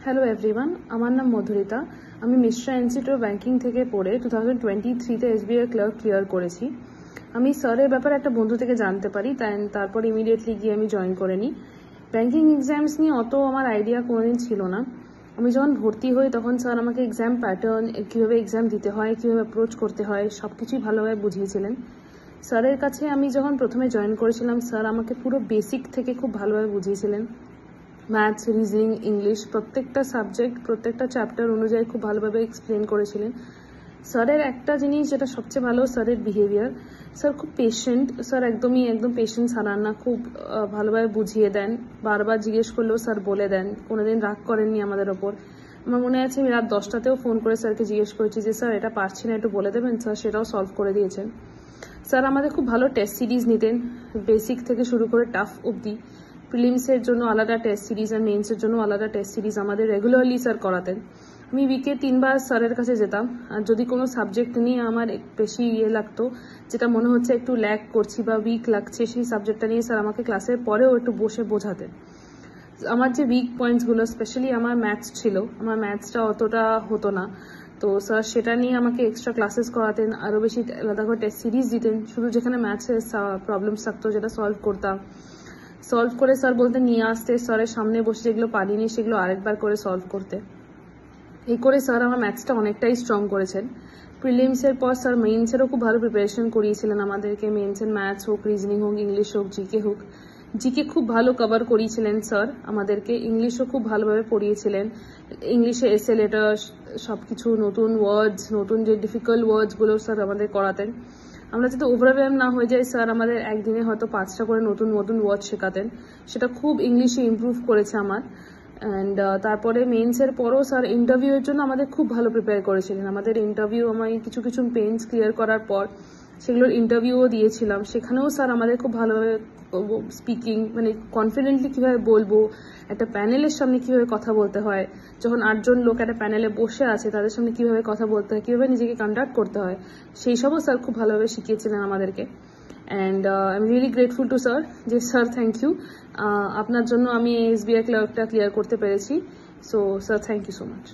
Hello everyone, আমার নাম মধুরিতা। আমি মিশ্রা ইনস্টিটিউট অফ ব্যাংকিং থেকে পড়ে 2023-তে এসবিআই ক্লার্ক ক্লিয়ার করেছি। আমি স্যারের ব্যাপারে একটা বন্ধু থেকে জানতে পারি, তারপর ইমিডিয়েটলি গিয়ে আমি জয়েন করে নিই। ব্যাংকিং এক্সামস নিয়ে অত আমার আইডিয়া কোনোদিন ছিল না। আমি যখন ভর্তি হই তখন স্যার আমাকে এক্সাম প্যাটার্ন, কীভাবে এক্সাম দিতে হয়, কীভাবে অ্যাপ্রোচ করতে হয়, সব কিছুই ভালোভাবে বুঝিয়েছিলেন। স্যারের কাছে আমি যখন প্রথমে জয়েন করেছিলাম, স্যার আমাকে পুরো বেসিক থেকে খুব ভালোভাবে বুঝিয়েছিলেন। ম্যাথস, রিজনিং, ইংলিশ প্রত্যেকটা সাবজেক্ট, প্রত্যেকটা চ্যাপ্টার অনুযায়ী খুব ভালোভাবে এক্সপ্লেন করেছিলেন। স্যারের একটা জিনিস যেটা সবচেয়ে ভালো, স্যারের বিহেভিয়ার। স্যার খুব পেশেন্ট, স্যার একদম পেশেন্স হারান না, খুব ভালোভাবে বুঝিয়ে দেন। বারবার জিজ্ঞেস করলেও স্যার বলে দেন, কোনোদিন রাগ করেননি আমাদের ওপর। আমার মনে আছে আমি রাত 10টাতেও ফোন করে স্যারকে জিজ্ঞেস করেছি যে স্যার এটা পারছি না, একটু বলে দেবেন। স্যার সেটাও সলভ করে দিয়েছেন। স্যার আমাদের খুব ভালো টেস্ট সিরিজ নিতেন, বেসিক থেকে শুরু করে টাফ অবধি। প্রিলিমসের জন্য আলাদা টেস্ট সিরিজ আর মেন্সের জন্য আলাদা টেস্ট সিরিজ আমাদের রেগুলারলি স্যার করাতেন। আমি উইকে 3বার স্যারের কাছে যেতাম। আর যদি কোনো সাবজেক্ট নিয়ে আমার বেশি লাগতো, যেটা মনে হচ্ছে একটু ল্যাগ করছি বা উইক লাগছে, সেই সাবজেক্টটা নিয়ে স্যার আমাকে ক্লাসের পরেও একটু বসে বোঝাতেন। আমার যে উইক পয়েন্টসগুলো, স্পেশালি আমার ম্যাথস ছিল, আমার ম্যাথসটা অতটা হতো না, তো স্যার সেটা নিয়ে আমাকে এক্সট্রা ক্লাসেস করাতেন, আরও বেশি আলাদা করে টেস্ট সিরিজ দিতেন। শুধু যেখানে ম্যাথসের প্রবলেমস থাকতো যেটা সলভ করতাম, সলভ করে স্যার বলতে নিয়ে আসতে, স্যারের সামনে বসে যেগুলো পারিনি সেগুলো আরেকবার করে সলভ করতে। এই করে স্যার আমার ম্যাথসটা অনেকটাই স্ট্রং করেছেন। প্রিলিমসের পর স্যার মেইনসেরও খুব ভালো প্রিপারেশন করিয়েছিলেন আমাদেরকে। মেইনসের ম্যাথস হোক, রিজনিং হোক, ইংলিশ হোক, জিকে হোক। জিকে খুব ভালো কভার করিয়েছিলেন স্যার আমাদেরকে। ইংলিশও খুব ভালোভাবে পড়িয়েছিলেন। ইংলিশে এসে লেটার, সবকিছু নতুন ওয়ার্ডস, নতুন যে ডিফিকাল্ট ওয়ার্ডসগুলো স্যার আমাদের করাতেন। আমরা যাতে ওভারওয়েলম না হয়ে যাই, স্যার আমাদের একদিনে হয়তো 5টা করে নতুন নতুন ওয়ার্ড শেখাতেন। সেটা খুব ইংলিশে ইমপ্রুভ করেছে আমার। অ্যান্ড তারপরে মেন্সের পরও স্যার ইন্টারভিউয়ের জন্য আমাদের খুব ভালো প্রিপেয়ার করেছিলেন। আমাদের ইন্টারভিউ, আমি কিছু কিছু মেন্স ক্লিয়ার করার পর সেগুলোর ইন্টারভিউও দিয়েছিলাম। সেখানেও স্যার আমাদের খুব ভালোভাবে স্পিকিং, কনফিডেন্টলি কীভাবে বলবো, একটা প্যানেলের সামনে কীভাবে কথা বলতে হয়, যখন 8জন লোক একটা প্যানেলে বসে আছে তাদের সামনে কীভাবে কথা বলতে হয়, কীভাবে নিজেকে কন্ডাক্ট করতে হয়, সেই সবও স্যার খুব ভালোভাবে শিখিয়েছিলেন আমাদেরকে। And I am really grateful to sir, যে স্যার থ্যাংক ইউ, আপনার জন্য আমি এসবিআই ক্লার্কটা ক্লিয়ার করতে পেরেছি। So sir, thank you so much.